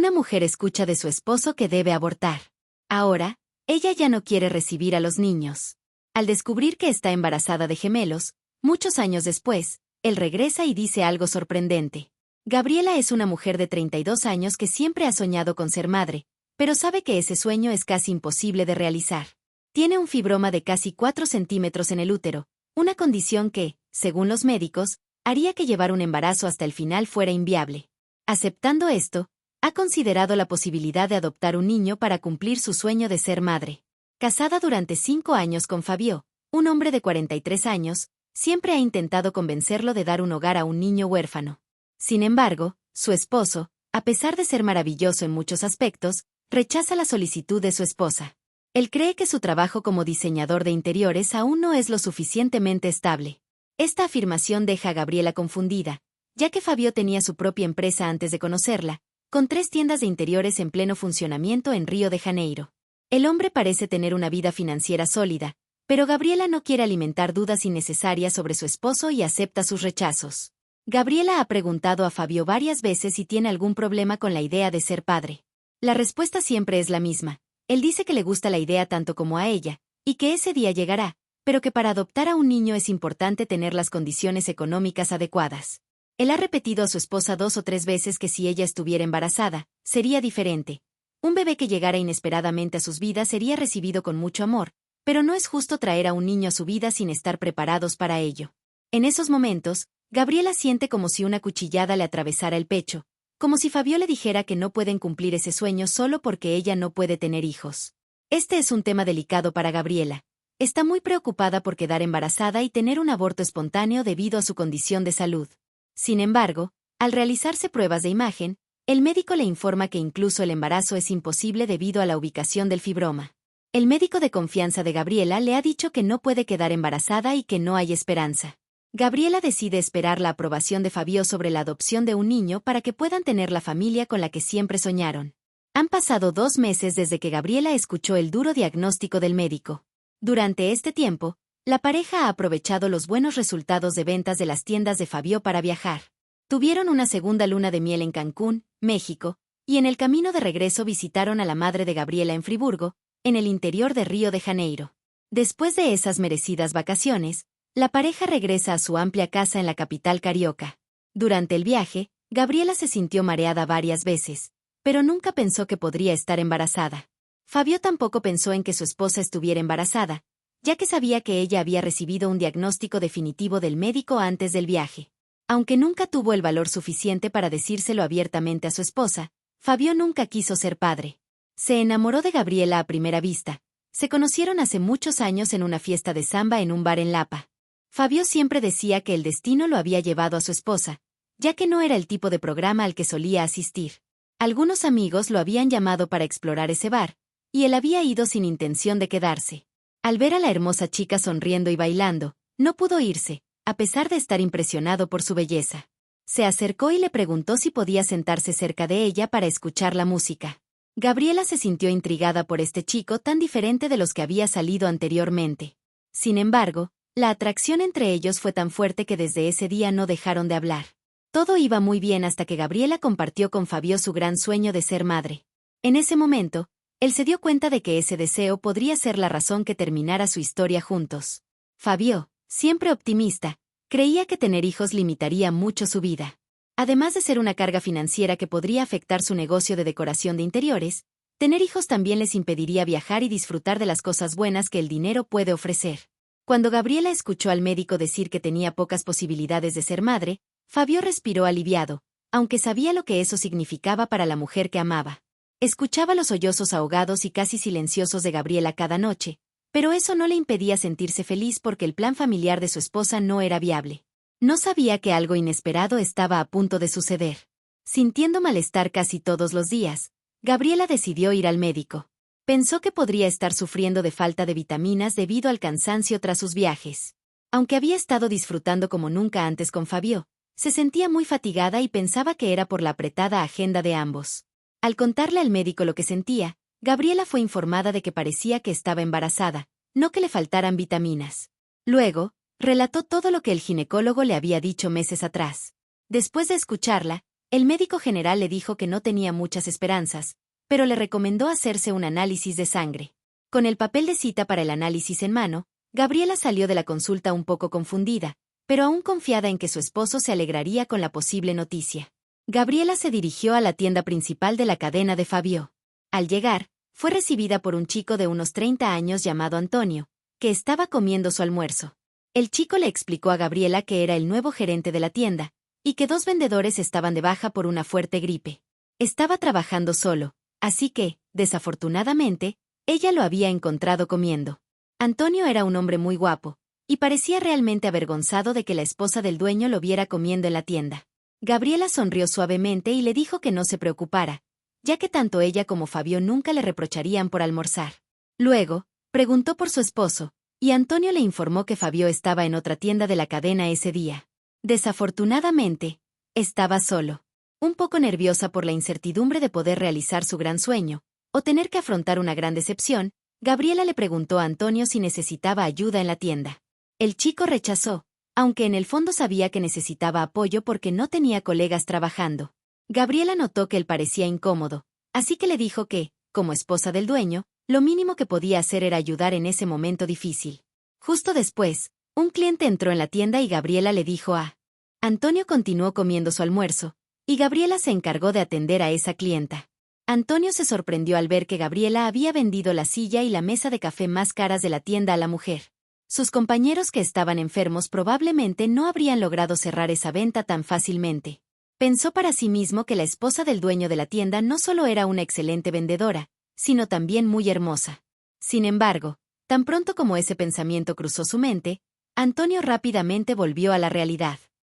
Una mujer escucha de su esposo que debe abortar. Ahora, ella ya no quiere recibir a los niños. Al descubrir que está embarazada de gemelos, muchos años después, él regresa y dice algo sorprendente. Gabriela es una mujer de 32 años que siempre ha soñado con ser madre, pero sabe que ese sueño es casi imposible de realizar. Tiene un fibroma de casi 4 centímetros en el útero, una condición que, según los médicos, haría que llevar un embarazo hasta el final fuera inviable. Aceptando esto, ha considerado la posibilidad de adoptar un niño para cumplir su sueño de ser madre. Casada durante 5 años con Fabio, un hombre de 43 años, siempre ha intentado convencerlo de dar un hogar a un niño huérfano. Sin embargo, su esposo, a pesar de ser maravilloso en muchos aspectos, rechaza la solicitud de su esposa. Él cree que su trabajo como diseñador de interiores aún no es lo suficientemente estable. Esta afirmación deja a Gabriela confundida, ya que Fabio tenía su propia empresa antes de conocerla, con 3 tiendas de interiores en pleno funcionamiento en Río de Janeiro. El hombre parece tener una vida financiera sólida, pero Gabriela no quiere alimentar dudas innecesarias sobre su esposo y acepta sus rechazos. Gabriela ha preguntado a Fabio varias veces si tiene algún problema con la idea de ser padre. La respuesta siempre es la misma. Él dice que le gusta la idea tanto como a ella, y que ese día llegará, pero que para adoptar a un niño es importante tener las condiciones económicas adecuadas. Él ha repetido a su esposa 2 o 3 veces que si ella estuviera embarazada, sería diferente. Un bebé que llegara inesperadamente a sus vidas sería recibido con mucho amor, pero no es justo traer a un niño a su vida sin estar preparados para ello. En esos momentos, Gabriela siente como si una cuchillada le atravesara el pecho, como si Fabio le dijera que no pueden cumplir ese sueño solo porque ella no puede tener hijos. Este es un tema delicado para Gabriela. Está muy preocupada por quedar embarazada y tener un aborto espontáneo debido a su condición de salud. Sin embargo, al realizarse pruebas de imagen, el médico le informa que incluso el embarazo es imposible debido a la ubicación del fibroma. El médico de confianza de Gabriela le ha dicho que no puede quedar embarazada y que no hay esperanza. Gabriela decide esperar la aprobación de Fabio sobre la adopción de un niño para que puedan tener la familia con la que siempre soñaron. Han pasado 2 meses desde que Gabriela escuchó el duro diagnóstico del médico. Durante este tiempo, la pareja ha aprovechado los buenos resultados de ventas de las tiendas de Fabio para viajar. Tuvieron una segunda luna de miel en Cancún, México, y en el camino de regreso visitaron a la madre de Gabriela en Friburgo, en el interior de Río de Janeiro. Después de esas merecidas vacaciones, la pareja regresa a su amplia casa en la capital carioca. Durante el viaje, Gabriela se sintió mareada varias veces, pero nunca pensó que podría estar embarazada. Fabio tampoco pensó en que su esposa estuviera embarazada, ya que sabía que ella había recibido un diagnóstico definitivo del médico antes del viaje. Aunque nunca tuvo el valor suficiente para decírselo abiertamente a su esposa, Fabio nunca quiso ser padre. Se enamoró de Gabriela a primera vista. Se conocieron hace muchos años en una fiesta de samba en un bar en Lapa. Fabio siempre decía que el destino lo había llevado a su esposa, ya que no era el tipo de programa al que solía asistir. Algunos amigos lo habían llamado para explorar ese bar, y él había ido sin intención de quedarse. Al ver a la hermosa chica sonriendo y bailando, no pudo irse, a pesar de estar impresionado por su belleza. Se acercó y le preguntó si podía sentarse cerca de ella para escuchar la música. Gabriela se sintió intrigada por este chico tan diferente de los que había salido anteriormente. Sin embargo, la atracción entre ellos fue tan fuerte que desde ese día no dejaron de hablar. Todo iba muy bien hasta que Gabriela compartió con Fabio su gran sueño de ser madre. En ese momento, él se dio cuenta de que ese deseo podría ser la razón que terminara su historia juntos. Fabio, siempre optimista, creía que tener hijos limitaría mucho su vida. Además de ser una carga financiera que podría afectar su negocio de decoración de interiores, tener hijos también les impediría viajar y disfrutar de las cosas buenas que el dinero puede ofrecer. Cuando Gabriela escuchó al médico decir que tenía pocas posibilidades de ser madre, Fabio respiró aliviado, aunque sabía lo que eso significaba para la mujer que amaba. Escuchaba los sollozos ahogados y casi silenciosos de Gabriela cada noche, pero eso no le impedía sentirse feliz porque el plan familiar de su esposa no era viable. No sabía que algo inesperado estaba a punto de suceder. Sintiendo malestar casi todos los días, Gabriela decidió ir al médico. Pensó que podría estar sufriendo de falta de vitaminas debido al cansancio tras sus viajes. Aunque había estado disfrutando como nunca antes con Fabio, se sentía muy fatigada y pensaba que era por la apretada agenda de ambos. Al contarle al médico lo que sentía, Gabriela fue informada de que parecía que estaba embarazada, no que le faltaran vitaminas. Luego, relató todo lo que el ginecólogo le había dicho meses atrás. Después de escucharla, El médico general le dijo que no tenía muchas esperanzas, pero le recomendó hacerse un análisis de sangre. Con el papel de cita para el análisis en mano, Gabriela salió de la consulta un poco confundida, pero aún confiada en que su esposo se alegraría con la posible noticia. Gabriela se dirigió a la tienda principal de la cadena de Fabio. Al llegar, fue recibida por un chico de unos 30 años llamado Antonio, que estaba comiendo su almuerzo. El chico le explicó a Gabriela que era el nuevo gerente de la tienda, y que 2 vendedores estaban de baja por una fuerte gripe. Estaba trabajando solo, así que, desafortunadamente, ella lo había encontrado comiendo. Antonio era un hombre muy guapo, y parecía realmente avergonzado de que la esposa del dueño lo viera comiendo en la tienda. Gabriela sonrió suavemente y le dijo que no se preocupara, ya que tanto ella como Fabio nunca le reprocharían por almorzar. Luego, preguntó por su esposo, y Antonio le informó que Fabio estaba en otra tienda de la cadena ese día. Desafortunadamente, estaba solo. Un poco nerviosa por la incertidumbre de poder realizar su gran sueño, o tener que afrontar una gran decepción, Gabriela le preguntó a Antonio si necesitaba ayuda en la tienda. El chico rechazó, aunque en el fondo sabía que necesitaba apoyo porque no tenía colegas trabajando. Gabriela notó que él parecía incómodo, así que le dijo que, como esposa del dueño, lo mínimo que podía hacer era ayudar en ese momento difícil. Justo después, un cliente entró en la tienda y Gabriela le dijo a Antonio continuó comiendo su almuerzo, y Gabriela se encargó de atender a esa clienta. Antonio se sorprendió al ver que Gabriela había vendido la silla y la mesa de café más caras de la tienda a la mujer. Sus compañeros que estaban enfermos probablemente no habrían logrado cerrar esa venta tan fácilmente. Pensó para sí mismo que la esposa del dueño de la tienda no solo era una excelente vendedora, sino también muy hermosa. Sin embargo, tan pronto como ese pensamiento cruzó su mente, Antonio rápidamente volvió a la realidad.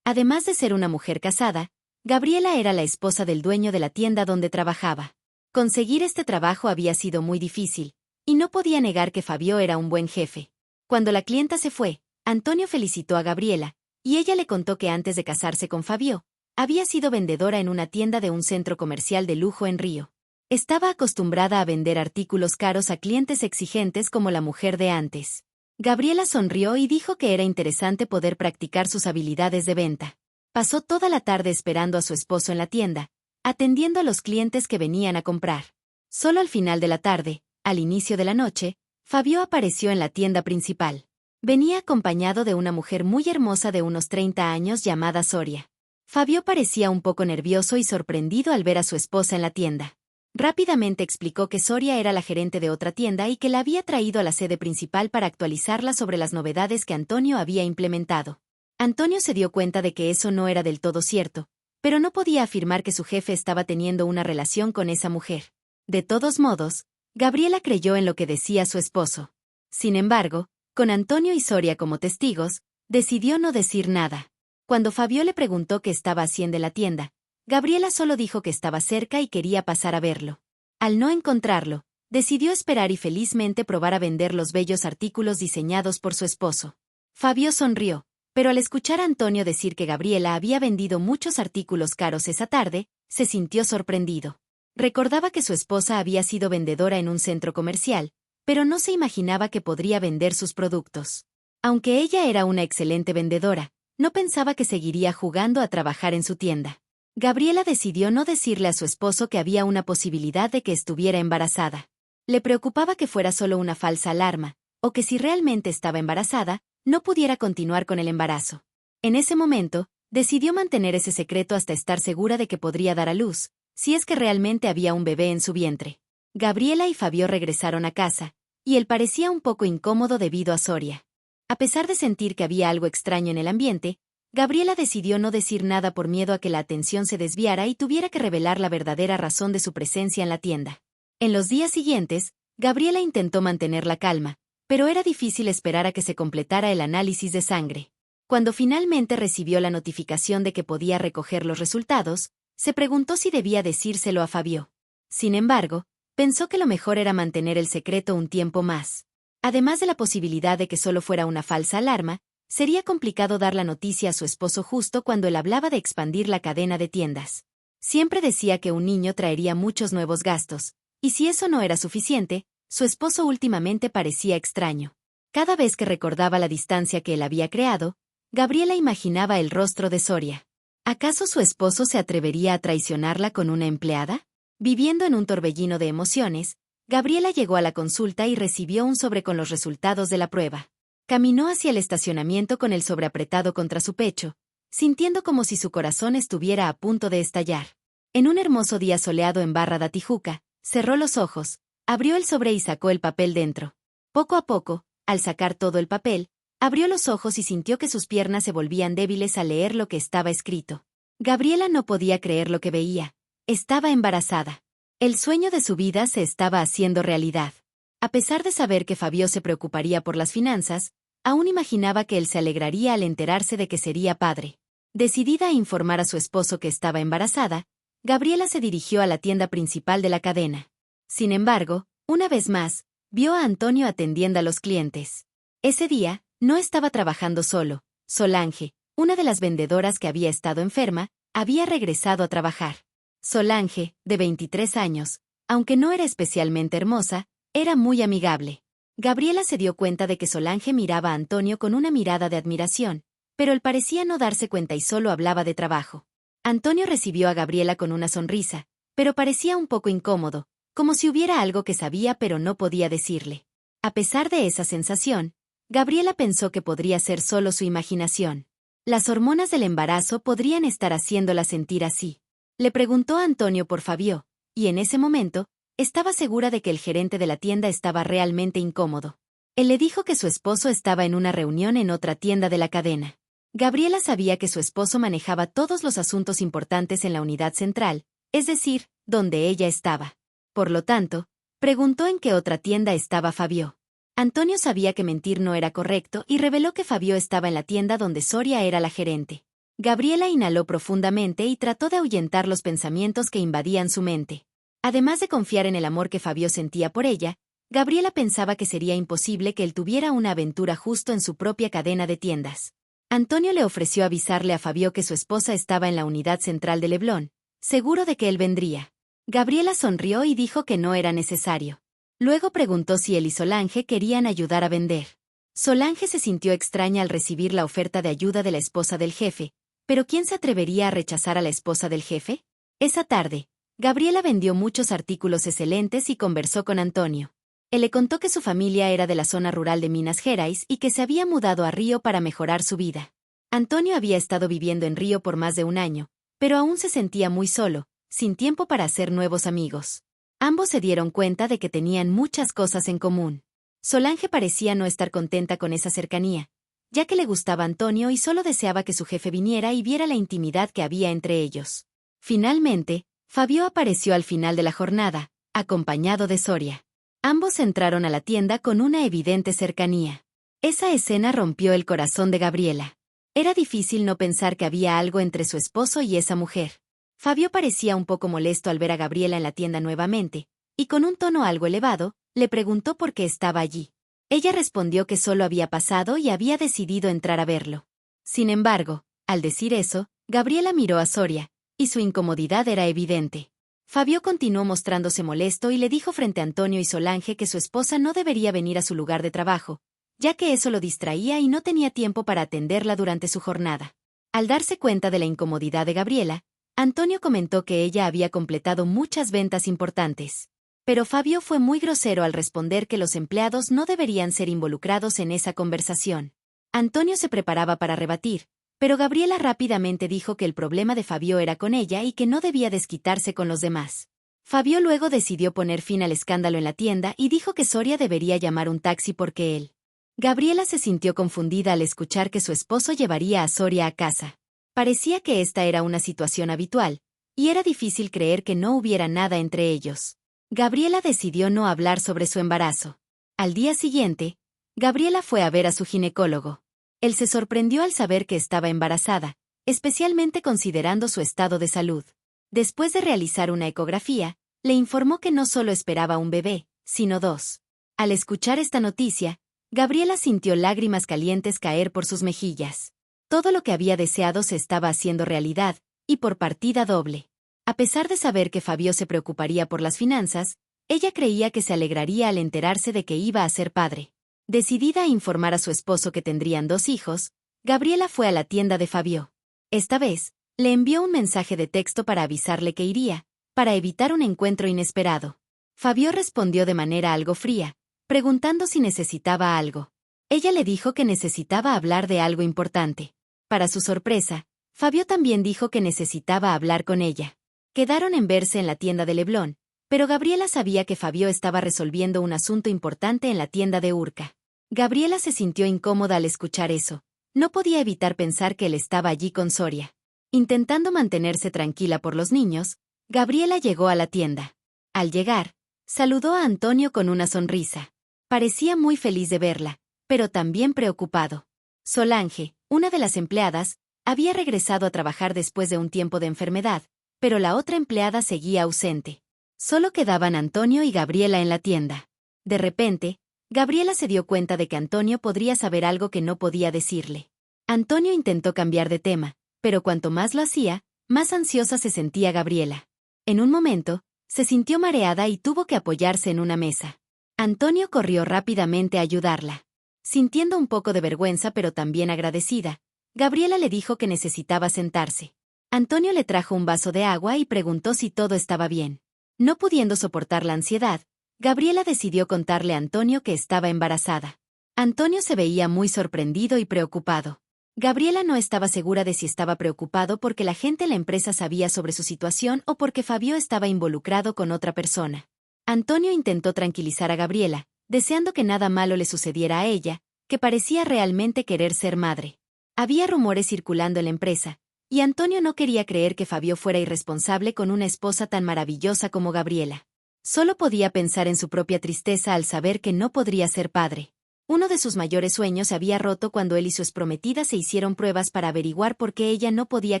Además de ser una mujer casada, Gabriela era la esposa del dueño de la tienda donde trabajaba. Conseguir este trabajo había sido muy difícil, y no podía negar que Fabio era un buen jefe. Cuando la clienta se fue, Antonio felicitó a Gabriela, y ella le contó que antes de casarse con Fabio, había sido vendedora en una tienda de un centro comercial de lujo en Río. Estaba acostumbrada a vender artículos caros a clientes exigentes como la mujer de antes. Gabriela sonrió y dijo que era interesante poder practicar sus habilidades de venta. Pasó toda la tarde esperando a su esposo en la tienda, atendiendo a los clientes que venían a comprar. Solo al final de la tarde, al inicio de la noche, Fabio apareció en la tienda principal. Venía acompañado de una mujer muy hermosa de unos 30 años llamada Soria. Fabio parecía un poco nervioso y sorprendido al ver a su esposa en la tienda. Rápidamente explicó que Soria era la gerente de otra tienda y que la había traído a la sede principal para actualizarla sobre las novedades que Antonio había implementado. Antonio se dio cuenta de que eso no era del todo cierto, pero no podía afirmar que su jefe estaba teniendo una relación con esa mujer. De todos modos, Gabriela creyó en lo que decía su esposo. Sin embargo, con Antonio y Soria como testigos, decidió no decir nada. Cuando Fabio le preguntó qué estaba haciendo en la tienda, Gabriela solo dijo que estaba cerca y quería pasar a verlo. Al no encontrarlo, decidió esperar y felizmente probar a vender los bellos artículos diseñados por su esposo. Fabio sonrió, pero al escuchar a Antonio decir que Gabriela había vendido muchos artículos caros esa tarde, se sintió sorprendido. Recordaba que su esposa había sido vendedora en un centro comercial, pero no se imaginaba que podría vender sus productos. Aunque ella era una excelente vendedora, no pensaba que seguiría jugando a trabajar en su tienda. Gabriela decidió no decirle a su esposo que había una posibilidad de que estuviera embarazada. Le preocupaba que fuera solo una falsa alarma, o que si realmente estaba embarazada, no pudiera continuar con el embarazo. En ese momento, decidió mantener ese secreto hasta estar segura de que podría dar a luz, si es que realmente había un bebé en su vientre. Gabriela y Fabio regresaron a casa, y él parecía un poco incómodo debido a Soria. A pesar de sentir que había algo extraño en el ambiente, Gabriela decidió no decir nada por miedo a que la atención se desviara y tuviera que revelar la verdadera razón de su presencia en la tienda. En los días siguientes, Gabriela intentó mantener la calma, pero era difícil esperar a que se completara el análisis de sangre. Cuando finalmente recibió la notificación de que podía recoger los resultados, se preguntó si debía decírselo a Fabio. Sin embargo, pensó que lo mejor era mantener el secreto un tiempo más. Además de la posibilidad de que solo fuera una falsa alarma, sería complicado dar la noticia a su esposo justo cuando él hablaba de expandir la cadena de tiendas. Siempre decía que un niño traería muchos nuevos gastos, y si eso no era suficiente, su esposo últimamente parecía extraño. Cada vez que recordaba la distancia que él había creado, Gabriela imaginaba el rostro de Soria. ¿Acaso su esposo se atrevería a traicionarla con una empleada? Viviendo en un torbellino de emociones, Gabriela llegó a la consulta y recibió un sobre con los resultados de la prueba. Caminó hacia el estacionamiento con el sobre apretado contra su pecho, sintiendo como si su corazón estuviera a punto de estallar. En un hermoso día soleado en Barra da Tijuca, cerró los ojos, abrió el sobre y sacó el papel dentro. Poco a poco, al sacar todo el papel, abrió los ojos y sintió que sus piernas se volvían débiles al leer lo que estaba escrito. Gabriela no podía creer lo que veía. Estaba embarazada. El sueño de su vida se estaba haciendo realidad. A pesar de saber que Fabio se preocuparía por las finanzas, aún imaginaba que él se alegraría al enterarse de que sería padre. Decidida a informar a su esposo que estaba embarazada, Gabriela se dirigió a la tienda principal de la cadena. Sin embargo, una vez más, vio a Antonio atendiendo a los clientes. Ese día, no estaba trabajando solo. Solange, una de las vendedoras que había estado enferma, había regresado a trabajar. Solange, de 23 años, aunque no era especialmente hermosa, era muy amigable. Gabriela se dio cuenta de que Solange miraba a Antonio con una mirada de admiración, pero él parecía no darse cuenta y solo hablaba de trabajo. Antonio recibió a Gabriela con una sonrisa, pero parecía un poco incómodo, como si hubiera algo que sabía pero no podía decirle. A pesar de esa sensación, Gabriela pensó que podría ser solo su imaginación. Las hormonas del embarazo podrían estar haciéndola sentir así. Le preguntó a Antonio por Fabio, y en ese momento, estaba segura de que el gerente de la tienda estaba realmente incómodo. Él le dijo que su esposo estaba en una reunión en otra tienda de la cadena. Gabriela sabía que su esposo manejaba todos los asuntos importantes en la unidad central, es decir, donde ella estaba. Por lo tanto, preguntó en qué otra tienda estaba Fabio. Antonio sabía que mentir no era correcto y reveló que Fabio estaba en la tienda donde Soria era la gerente. Gabriela inhaló profundamente y trató de ahuyentar los pensamientos que invadían su mente. Además de confiar en el amor que Fabio sentía por ella, Gabriela pensaba que sería imposible que él tuviera una aventura justo en su propia cadena de tiendas. Antonio le ofreció avisarle a Fabio que su esposa estaba en la unidad central de Leblon, seguro de que él vendría. Gabriela sonrió y dijo que no era necesario. Luego preguntó si él y Solange querían ayudar a vender. Solange se sintió extraña al recibir la oferta de ayuda de la esposa del jefe, pero ¿quién se atrevería a rechazar a la esposa del jefe? Esa tarde, Gabriela vendió muchos artículos excelentes y conversó con Antonio. Él le contó que su familia era de la zona rural de Minas Gerais y que se había mudado a Río para mejorar su vida. Antonio había estado viviendo en Río por más de un año, pero aún se sentía muy solo, sin tiempo para hacer nuevos amigos. Ambos se dieron cuenta de que tenían muchas cosas en común. Solange parecía no estar contenta con esa cercanía, ya que le gustaba Antonio y solo deseaba que su jefe viniera y viera la intimidad que había entre ellos. Finalmente, Fabio apareció al final de la jornada, acompañado de Soria. Ambos entraron a la tienda con una evidente cercanía. Esa escena rompió el corazón de Gabriela. Era difícil no pensar que había algo entre su esposo y esa mujer. Fabio parecía un poco molesto al ver a Gabriela en la tienda nuevamente, y con un tono algo elevado, le preguntó por qué estaba allí. Ella respondió que solo había pasado y había decidido entrar a verlo. Sin embargo, al decir eso, Gabriela miró a Soria, y su incomodidad era evidente. Fabio continuó mostrándose molesto y le dijo frente a Antonio y Solange que su esposa no debería venir a su lugar de trabajo, ya que eso lo distraía y no tenía tiempo para atenderla durante su jornada. Al darse cuenta de la incomodidad de Gabriela, Antonio comentó que ella había completado muchas ventas importantes. Pero Fabio fue muy grosero al responder que los empleados no deberían ser involucrados en esa conversación. Antonio se preparaba para rebatir, pero Gabriela rápidamente dijo que el problema de Fabio era con ella y que no debía desquitarse con los demás. Fabio luego decidió poner fin al escándalo en la tienda y dijo que Soria debería llamar un taxi porque él. Gabriela se sintió confundida al escuchar que su esposo llevaría a Soria a casa. Parecía que esta era una situación habitual, y era difícil creer que no hubiera nada entre ellos. Gabriela decidió no hablar sobre su embarazo. Al día siguiente, Gabriela fue a ver a su ginecólogo. Él se sorprendió al saber que estaba embarazada, especialmente considerando su estado de salud. Después de realizar una ecografía, le informó que no solo esperaba un bebé, sino dos. Al escuchar esta noticia, Gabriela sintió lágrimas calientes caer por sus mejillas. Todo lo que había deseado se estaba haciendo realidad, y por partida doble. A pesar de saber que Fabio se preocuparía por las finanzas, ella creía que se alegraría al enterarse de que iba a ser padre. Decidida a informar a su esposo que tendrían 2 hijos, Gabriela fue a la tienda de Fabio. Esta vez, Le envió un mensaje de texto para avisarle que iría, para evitar un encuentro inesperado. Fabio respondió de manera algo fría, preguntando si necesitaba algo. Ella le dijo que necesitaba hablar de algo importante. Para su sorpresa, Fabio también dijo que necesitaba hablar con ella. Quedaron en verse en la tienda de Leblon, pero Gabriela sabía que Fabio estaba resolviendo un asunto importante en la tienda de Urca. Gabriela se sintió incómoda al escuchar eso. No podía evitar pensar que él estaba allí con Soria. Intentando mantenerse tranquila por los niños, Gabriela llegó a la tienda. Al llegar, saludó a Antonio con una sonrisa. Parecía muy feliz de verla, pero también preocupado. Solange, una de las empleadas, había regresado a trabajar después de un tiempo de enfermedad, pero la otra empleada seguía ausente. Solo quedaban Antonio y Gabriela en la tienda. De repente, Gabriela se dio cuenta de que Antonio podría saber algo que no podía decirle. Antonio intentó cambiar de tema, pero cuanto más lo hacía, más ansiosa se sentía Gabriela. En un momento, se sintió mareada y tuvo que apoyarse en una mesa. Antonio corrió rápidamente a ayudarla. Sintiendo un poco de vergüenza pero también agradecida, Gabriela le dijo que necesitaba sentarse. Antonio le trajo un vaso de agua y preguntó si todo estaba bien. No pudiendo soportar la ansiedad, Gabriela decidió contarle a Antonio que estaba embarazada. Antonio se veía muy sorprendido y preocupado. Gabriela no estaba segura de si estaba preocupado porque la gente en la empresa sabía sobre su situación o porque Fabio estaba involucrado con otra persona. Antonio intentó tranquilizar a Gabriela, deseando que nada malo le sucediera a ella, que parecía realmente querer ser madre. Había rumores circulando en la empresa, y Antonio no quería creer que Fabio fuera irresponsable con una esposa tan maravillosa como Gabriela. Solo podía pensar en su propia tristeza al saber que no podría ser padre. Uno de sus mayores sueños se había roto cuando él y su exprometida se hicieron pruebas para averiguar por qué ella no podía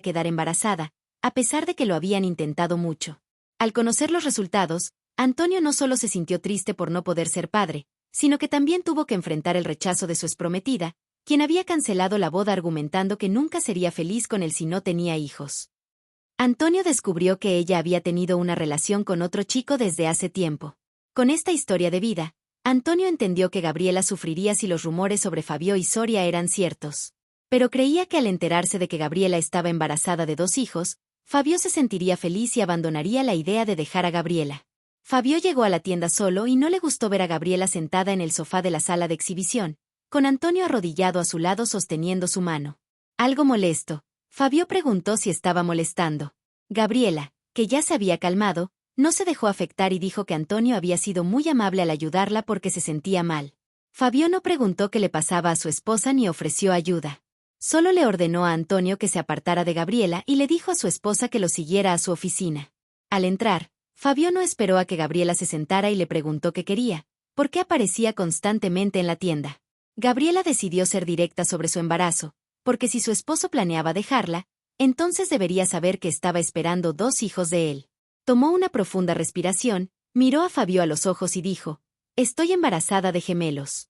quedar embarazada, a pesar de que lo habían intentado mucho. Al conocer los resultados, Antonio no solo se sintió triste por no poder ser padre, sino que también tuvo que enfrentar el rechazo de su exprometida, quien había cancelado la boda argumentando que nunca sería feliz con él si no tenía hijos. Antonio descubrió que ella había tenido una relación con otro chico desde hace tiempo. Con esta historia de vida, Antonio entendió que Gabriela sufriría si los rumores sobre Fabio y Soria eran ciertos. Pero creía que al enterarse de que Gabriela estaba embarazada de 2 hijos, Fabio se sentiría feliz y abandonaría la idea de dejar a Gabriela. Fabio llegó a la tienda solo y no le gustó ver a Gabriela sentada en el sofá de la sala de exhibición, con Antonio arrodillado a su lado sosteniendo su mano. Algo molesto, Fabio preguntó si estaba molestando. Gabriela, que ya se había calmado, no se dejó afectar y dijo que Antonio había sido muy amable al ayudarla porque se sentía mal. Fabio no preguntó qué le pasaba a su esposa ni ofreció ayuda. Solo le ordenó a Antonio que se apartara de Gabriela y le dijo a su esposa que lo siguiera a su oficina. Al entrar, Fabio no esperó a que Gabriela se sentara y le preguntó qué quería, por qué aparecía constantemente en la tienda. Gabriela decidió ser directa sobre su embarazo, porque si su esposo planeaba dejarla, entonces debería saber que estaba esperando 2 hijos de él. Tomó una profunda respiración, miró a Fabio a los ojos y dijo, «Estoy embarazada de gemelos».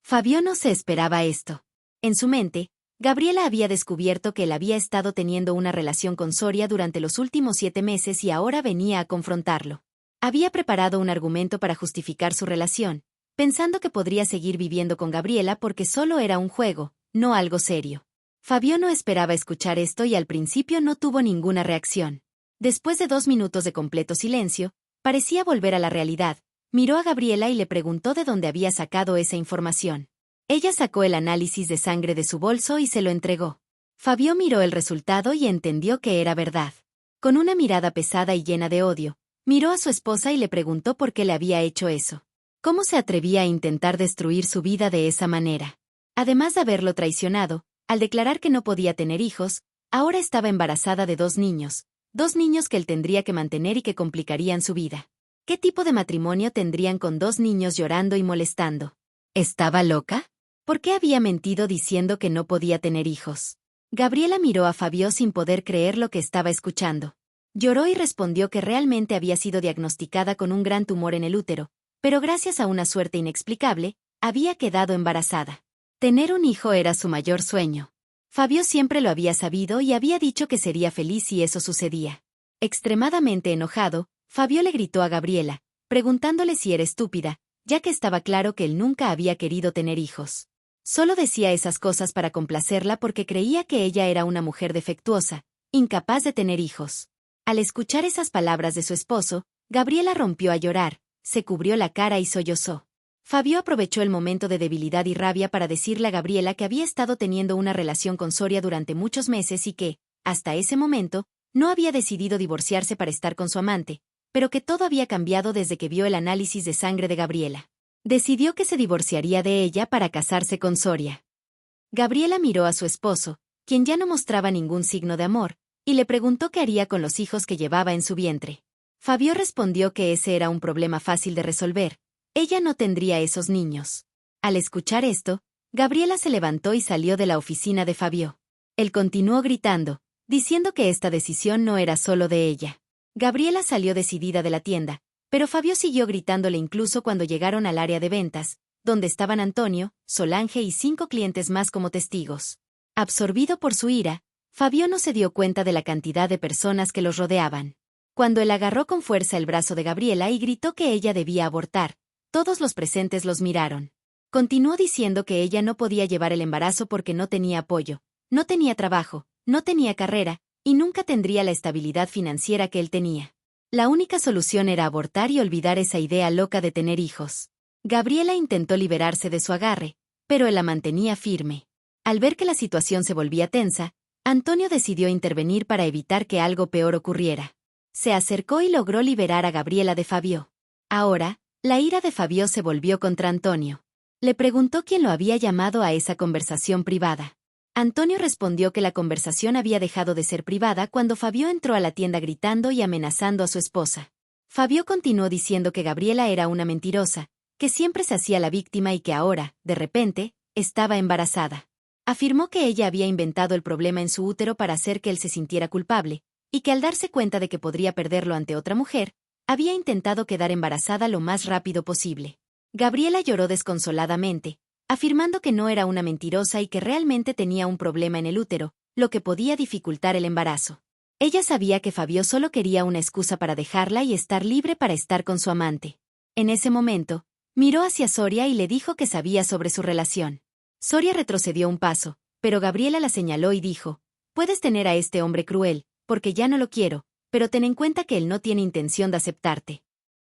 Fabio no se esperaba esto. En su mente, Gabriela había descubierto que él había estado teniendo una relación con Soria durante los últimos 7 meses y ahora venía a confrontarlo. Había preparado un argumento para justificar su relación, pensando que podría seguir viviendo con Gabriela porque solo era un juego, no algo serio. Fabio no esperaba escuchar esto y al principio no tuvo ninguna reacción. Después de 2 minutos de completo silencio, parecía volver a la realidad, miró a Gabriela y le preguntó de dónde había sacado esa información. Ella sacó el análisis de sangre de su bolso y se lo entregó. Fabio miró el resultado y entendió que era verdad. Con una mirada pesada y llena de odio, miró a su esposa y le preguntó por qué le había hecho eso. ¿Cómo se atrevía a intentar destruir su vida de esa manera? Además de haberlo traicionado, al declarar que no podía tener hijos, ahora estaba embarazada de 2 niños, 2 niños que él tendría que mantener y que complicarían su vida. ¿Qué tipo de matrimonio tendrían con 2 niños llorando y molestando? ¿Estaba loca? ¿Por qué había mentido diciendo que no podía tener hijos? Gabriela miró a Fabio sin poder creer lo que estaba escuchando. Lloró y respondió que realmente había sido diagnosticada con un gran tumor en el útero, pero gracias a una suerte inexplicable, había quedado embarazada. Tener un hijo era su mayor sueño. Fabio siempre lo había sabido y había dicho que sería feliz si eso sucedía. Extremadamente enojado, Fabio le gritó a Gabriela, preguntándole si era estúpida, ya que estaba claro que él nunca había querido tener hijos. Solo decía esas cosas para complacerla porque creía que ella era una mujer defectuosa, incapaz de tener hijos. Al escuchar esas palabras de su esposo, Gabriela rompió a llorar, se cubrió la cara y sollozó. Fabio aprovechó el momento de debilidad y rabia para decirle a Gabriela que había estado teniendo una relación con Soria durante muchos meses y que, hasta ese momento, no había decidido divorciarse para estar con su amante, pero que todo había cambiado desde que vio el análisis de sangre de Gabriela. Decidió que se divorciaría de ella para casarse con Soria. Gabriela miró a su esposo, quien ya no mostraba ningún signo de amor, y le preguntó qué haría con los hijos que llevaba en su vientre. Fabio respondió que ese era un problema fácil de resolver. Ella no tendría esos niños. Al escuchar esto, Gabriela se levantó y salió de la oficina de Fabio. Él continuó gritando, diciendo que esta decisión no era solo de ella. Gabriela salió decidida de la tienda, pero Fabio siguió gritándole incluso cuando llegaron al área de ventas, donde estaban Antonio, Solange y 5 clientes más como testigos. Absorbido por su ira, Fabio no se dio cuenta de la cantidad de personas que los rodeaban. Cuando él agarró con fuerza el brazo de Gabriela y gritó que ella debía abortar, todos los presentes los miraron. Continuó diciendo que ella no podía llevar el embarazo porque no tenía apoyo, no tenía trabajo, no tenía carrera, y nunca tendría la estabilidad financiera que él tenía. La única solución era abortar y olvidar esa idea loca de tener hijos. Gabriela intentó liberarse de su agarre, pero él la mantenía firme. Al ver que la situación se volvía tensa, Antonio decidió intervenir para evitar que algo peor ocurriera. Se acercó y logró liberar a Gabriela de Fabio. Ahora, la ira de Fabio se volvió contra Antonio. Le preguntó quién lo había llamado a esa conversación privada. Antonio respondió que la conversación había dejado de ser privada cuando Fabio entró a la tienda gritando y amenazando a su esposa. Fabio continuó diciendo que Gabriela era una mentirosa, que siempre se hacía la víctima y que ahora, de repente, estaba embarazada. Afirmó que ella había inventado el problema en su útero para hacer que él se sintiera culpable, y que al darse cuenta de que podría perderlo ante otra mujer, había intentado quedar embarazada lo más rápido posible. Gabriela lloró desconsoladamente, afirmando que no era una mentirosa y que realmente tenía un problema en el útero, lo que podía dificultar el embarazo. Ella sabía que Fabio solo quería una excusa para dejarla y estar libre para estar con su amante. En ese momento, miró hacia Soria y le dijo que sabía sobre su relación. Soria retrocedió un paso, pero Gabriela la señaló y dijo: «Puedes tener a este hombre cruel, porque ya no lo quiero, pero ten en cuenta que él no tiene intención de aceptarte».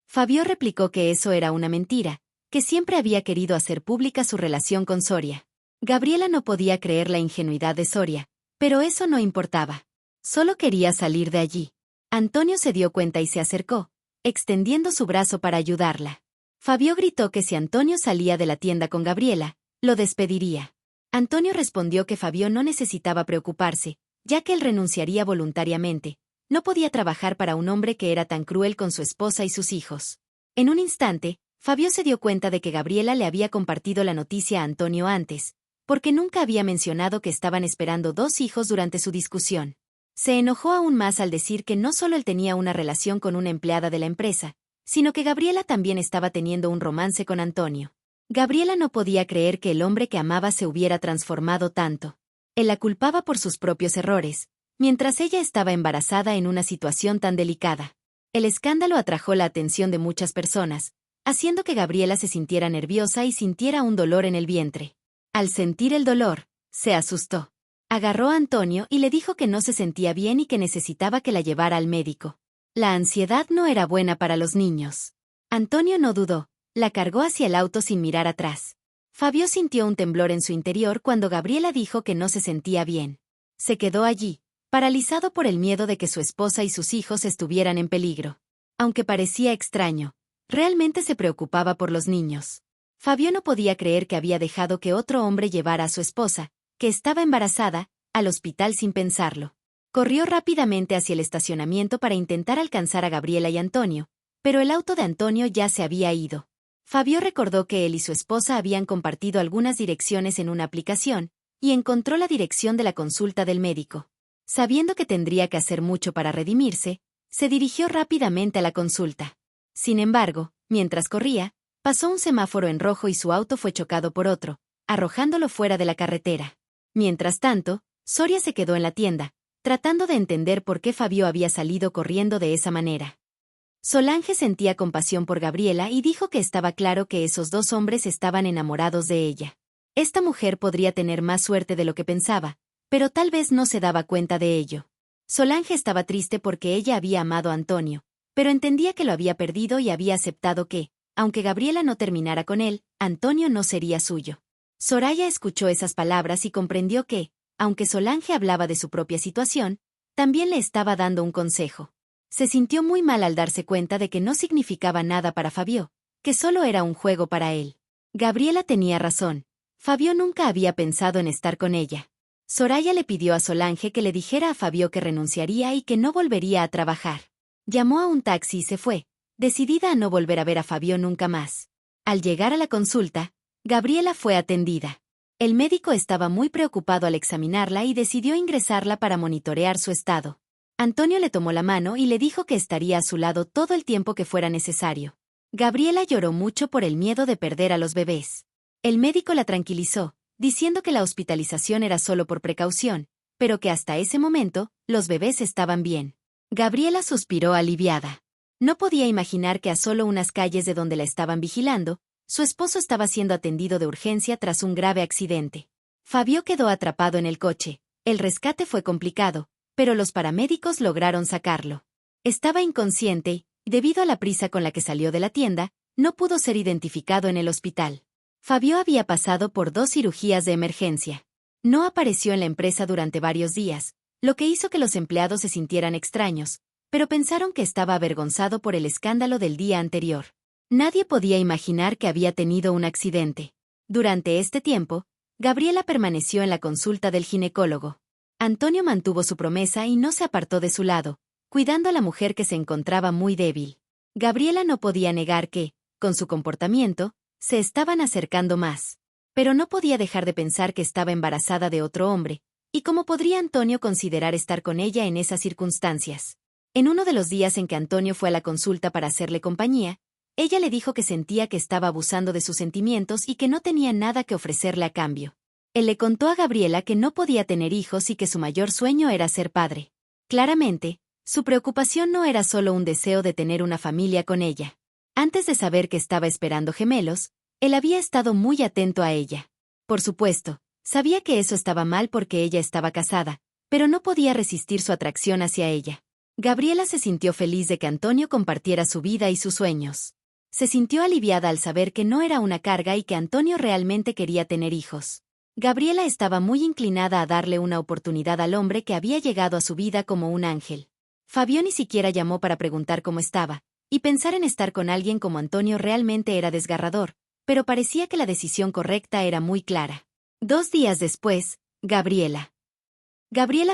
Fabio replicó que eso era una mentira, que siempre había querido hacer pública su relación con Soria. Gabriela no podía creer la ingenuidad de Soria, pero eso no importaba. Solo quería salir de allí. Antonio se dio cuenta y se acercó, extendiendo su brazo para ayudarla. Fabio gritó que si Antonio salía de la tienda con Gabriela, lo despediría. Antonio respondió que Fabio no necesitaba preocuparse, ya que él renunciaría voluntariamente. No podía trabajar para un hombre que era tan cruel con su esposa y sus hijos. En un instante, Fabio se dio cuenta de que Gabriela le había compartido la noticia a Antonio antes, porque nunca había mencionado que estaban esperando 2 hijos durante su discusión. Se enojó aún más al decir que no solo él tenía una relación con una empleada de la empresa, sino que Gabriela también estaba teniendo un romance con Antonio. Gabriela no podía creer que el hombre que amaba se hubiera transformado tanto. Él la culpaba por sus propios errores, mientras ella estaba embarazada en una situación tan delicada. El escándalo atrajo la atención de muchas personas, haciendo que Gabriela se sintiera nerviosa y sintiera un dolor en el vientre. Al sentir el dolor, se asustó. Agarró a Antonio y le dijo que no se sentía bien y que necesitaba que la llevara al médico. La ansiedad no era buena para los niños. Antonio no dudó, la cargó hacia el auto sin mirar atrás. Fabio sintió un temblor en su interior cuando Gabriela dijo que no se sentía bien. Se quedó allí, paralizado por el miedo de que su esposa y sus hijos estuvieran en peligro. Aunque parecía extraño, realmente se preocupaba por los niños. Fabio no podía creer que había dejado que otro hombre llevara a su esposa, que estaba embarazada, al hospital sin pensarlo. Corrió rápidamente hacia el estacionamiento para intentar alcanzar a Gabriela y Antonio, pero el auto de Antonio ya se había ido. Fabio recordó que él y su esposa habían compartido algunas direcciones en una aplicación, y encontró la dirección de la consulta del médico. Sabiendo que tendría que hacer mucho para redimirse, se dirigió rápidamente a la consulta. Sin embargo, mientras corría, pasó un semáforo en rojo y su auto fue chocado por otro, arrojándolo fuera de la carretera. Mientras tanto, Soria se quedó en la tienda, tratando de entender por qué Fabio había salido corriendo de esa manera. Solange sentía compasión por Gabriela y dijo que estaba claro que esos 2 hombres estaban enamorados de ella. Esta mujer podría tener más suerte de lo que pensaba, pero tal vez no se daba cuenta de ello. Solange estaba triste porque ella había amado a Antonio, pero entendía que lo había perdido y había aceptado que, aunque Gabriela no terminara con él, Antonio no sería suyo. Soraya escuchó esas palabras y comprendió que, aunque Solange hablaba de su propia situación, también le estaba dando un consejo. Se sintió muy mal al darse cuenta de que no significaba nada para Fabio, que solo era un juego para él. Gabriela tenía razón. Fabio nunca había pensado en estar con ella. Soraya le pidió a Solange que le dijera a Fabio que renunciaría y que no volvería a trabajar. Llamó a un taxi y se fue, decidida a no volver a ver a Fabio nunca más. Al llegar a la consulta, Gabriela fue atendida. El médico estaba muy preocupado al examinarla y decidió ingresarla para monitorear su estado. Antonio le tomó la mano y le dijo que estaría a su lado todo el tiempo que fuera necesario. Gabriela lloró mucho por el miedo de perder a los bebés. El médico la tranquilizó, diciendo que la hospitalización era solo por precaución, pero que hasta ese momento, los bebés estaban bien. Gabriela suspiró aliviada. No podía imaginar que a solo unas calles de donde la estaban vigilando, su esposo estaba siendo atendido de urgencia tras un grave accidente. Fabio quedó atrapado en el coche. El rescate fue complicado, pero los paramédicos lograron sacarlo. Estaba inconsciente y, debido a la prisa con la que salió de la tienda, no pudo ser identificado en el hospital. Fabio había pasado por 2 cirugías de emergencia. No apareció en la empresa durante varios días, lo que hizo que los empleados se sintieran extraños, pero pensaron que estaba avergonzado por el escándalo del día anterior. Nadie podía imaginar que había tenido un accidente. Durante este tiempo, Gabriela permaneció en la consulta del ginecólogo. Antonio mantuvo su promesa y no se apartó de su lado, cuidando a la mujer que se encontraba muy débil. Gabriela no podía negar que, con su comportamiento, se estaban acercando más. Pero no podía dejar de pensar que estaba embarazada de otro hombre, y cómo podría Antonio considerar estar con ella en esas circunstancias. En uno de los días en que Antonio fue a la consulta para hacerle compañía, ella le dijo que sentía que estaba abusando de sus sentimientos y que no tenía nada que ofrecerle a cambio. Él le contó a Gabriela que no podía tener hijos y que su mayor sueño era ser padre. Claramente, su preocupación no era solo un deseo de tener una familia con ella. Antes de saber que estaba esperando gemelos, él había estado muy atento a ella. Por supuesto, sabía que eso estaba mal porque ella estaba casada, pero no podía resistir su atracción hacia ella. Gabriela se sintió feliz de que Antonio compartiera su vida y sus sueños. Se sintió aliviada al saber que no era una carga y que Antonio realmente quería tener hijos. Gabriela estaba muy inclinada a darle una oportunidad al hombre que había llegado a su vida como un ángel. Fabio ni siquiera llamó para preguntar cómo estaba, y pensar en estar con alguien como Antonio realmente era desgarrador, pero parecía que la decisión correcta era muy clara. 2 días después, Gabriela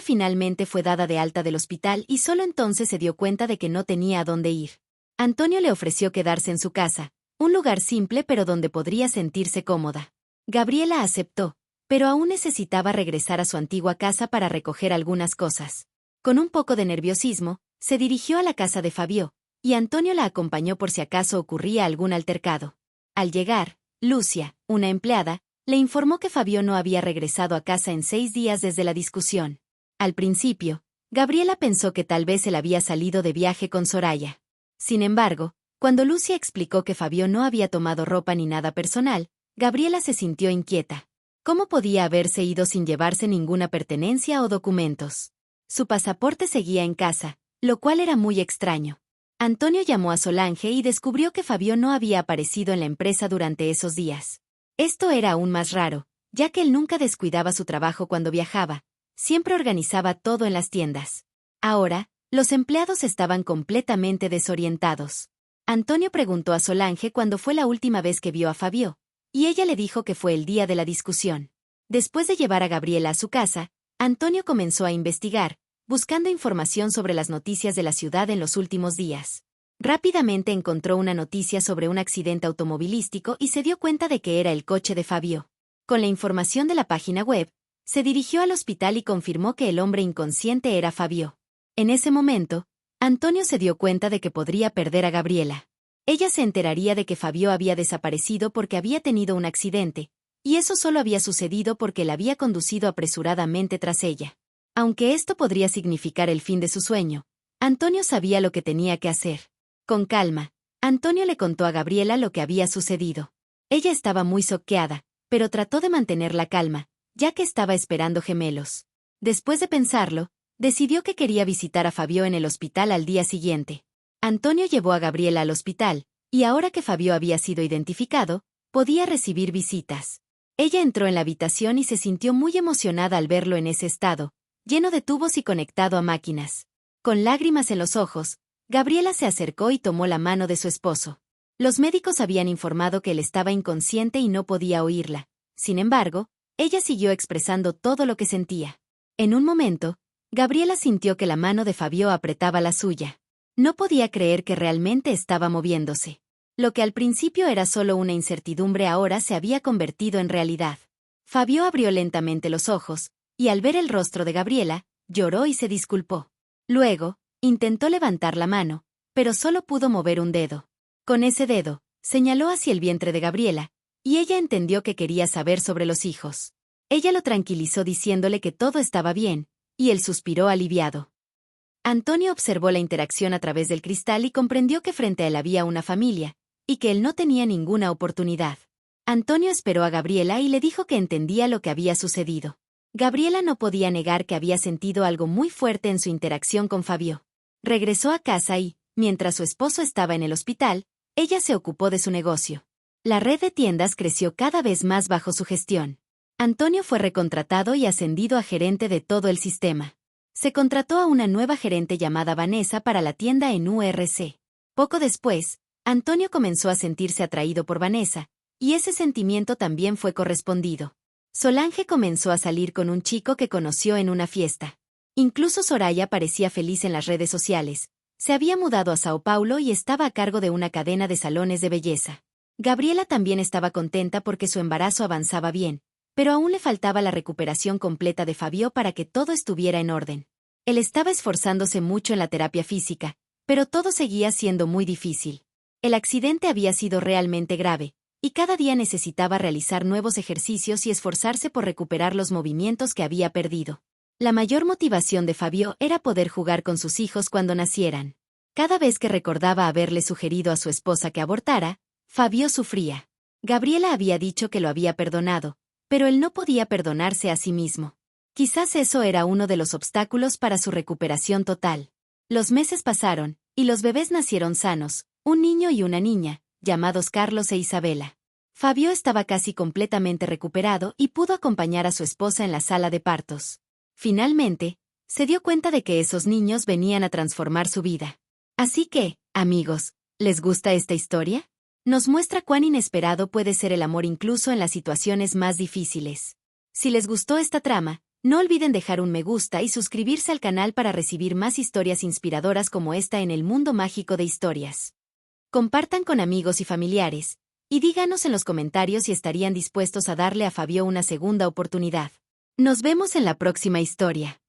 finalmente fue dada de alta del hospital y solo entonces se dio cuenta de que no tenía a dónde ir. Antonio le ofreció quedarse en su casa, un lugar simple pero donde podría sentirse cómoda. Gabriela aceptó, pero aún necesitaba regresar a su antigua casa para recoger algunas cosas. Con un poco de nerviosismo, se dirigió a la casa de Fabio, y Antonio la acompañó por si acaso ocurría algún altercado. Al llegar, Lucia, una empleada, le informó que Fabio no había regresado a casa en 6 días desde la discusión. Al principio, Gabriela pensó que tal vez él había salido de viaje con Soraya. Sin embargo, cuando Lucia explicó que Fabio no había tomado ropa ni nada personal, Gabriela se sintió inquieta. ¿Cómo podía haberse ido sin llevarse ninguna pertenencia o documentos? Su pasaporte seguía en casa, lo cual era muy extraño. Antonio llamó a Solange y descubrió que Fabio no había aparecido en la empresa durante esos días. Esto era aún más raro, ya que él nunca descuidaba su trabajo cuando viajaba, siempre organizaba todo en las tiendas. Ahora, los empleados estaban completamente desorientados. Antonio preguntó a Solange cuándo fue la última vez que vio a Fabio, y ella le dijo que fue el día de la discusión. Después de llevar a Gabriela a su casa, Antonio comenzó a investigar, buscando información sobre las noticias de la ciudad en los últimos días. Rápidamente encontró una noticia sobre un accidente automovilístico y se dio cuenta de que era el coche de Fabio. Con la información de la página web, se dirigió al hospital y confirmó que el hombre inconsciente era Fabio. En ese momento, Antonio se dio cuenta de que podría perder a Gabriela. Ella se enteraría de que Fabio había desaparecido porque había tenido un accidente, y eso solo había sucedido porque él había conducido apresuradamente tras ella. Aunque esto podría significar el fin de su sueño, Antonio sabía lo que tenía que hacer. Con calma, Antonio le contó a Gabriela lo que había sucedido. Ella estaba muy choqueada, pero trató de mantener la calma, ya que estaba esperando gemelos. Después de pensarlo, Decidió que quería visitar a Fabio en el hospital al día siguiente. Antonio llevó a Gabriela al hospital, y ahora que Fabio había sido identificado, podía recibir visitas. Ella entró en la habitación y se sintió muy emocionada al verlo en ese estado, lleno de tubos y conectado a máquinas. Con lágrimas en los ojos, Gabriela se acercó y tomó la mano de su esposo. Los médicos habían informado que él estaba inconsciente y no podía oírla. Sin embargo, ella siguió expresando todo lo que sentía. En un momento, Gabriela sintió que la mano de Fabio apretaba la suya. No podía creer que realmente estaba moviéndose. Lo que al principio era solo una incertidumbre ahora se había convertido en realidad. Fabio abrió lentamente los ojos, y al ver el rostro de Gabriela, lloró y se disculpó. Luego, intentó levantar la mano, pero solo pudo mover un dedo. Con ese dedo, señaló hacia el vientre de Gabriela, y ella entendió que quería saber sobre los hijos. Ella lo tranquilizó diciéndole que todo estaba bien, y él suspiró aliviado. Antonio observó la interacción a través del cristal y comprendió que frente a él había una familia, y que él no tenía ninguna oportunidad. Antonio esperó a Gabriela y le dijo que entendía lo que había sucedido. Gabriela no podía negar que había sentido algo muy fuerte en su interacción con Fabio. Regresó a casa y, mientras su esposo estaba en el hospital, ella se ocupó de su negocio. La red de tiendas creció cada vez más bajo su gestión. Antonio fue recontratado y ascendido a gerente de todo el sistema. Se contrató a una nueva gerente llamada Vanessa para la tienda en URC. Poco después, Antonio comenzó a sentirse atraído por Vanessa, y ese sentimiento también fue correspondido. Solange comenzó a salir con un chico que conoció en una fiesta. Incluso Soraya parecía feliz en las redes sociales. Se había mudado a Sao Paulo y estaba a cargo de una cadena de salones de belleza. Gabriela también estaba contenta porque su embarazo avanzaba bien, pero aún le faltaba la recuperación completa de Fabio para que todo estuviera en orden. Él estaba esforzándose mucho en la terapia física, pero todo seguía siendo muy difícil. El accidente había sido realmente grave, y cada día necesitaba realizar nuevos ejercicios y esforzarse por recuperar los movimientos que había perdido. La mayor motivación de Fabio era poder jugar con sus hijos cuando nacieran. Cada vez que recordaba haberle sugerido a su esposa que abortara, Fabio sufría. Gabriela había dicho que lo había perdonado, pero él no podía perdonarse a sí mismo. Quizás eso era uno de los obstáculos para su recuperación total. Los meses pasaron, y los bebés nacieron sanos, un niño y una niña, llamados Carlos e Isabela. Fabio estaba casi completamente recuperado y pudo acompañar a su esposa en la sala de partos. Finalmente, se dio cuenta de que esos niños venían a transformar su vida. Así que, amigos, ¿les gusta esta historia? Nos muestra cuán inesperado puede ser el amor incluso en las situaciones más difíciles. Si les gustó esta trama, no olviden dejar un me gusta y suscribirse al canal para recibir más historias inspiradoras como esta en el mundo mágico de historias. Compartan con amigos y familiares, y díganos en los comentarios si estarían dispuestos a darle a Fabio una segunda oportunidad. Nos vemos en la próxima historia.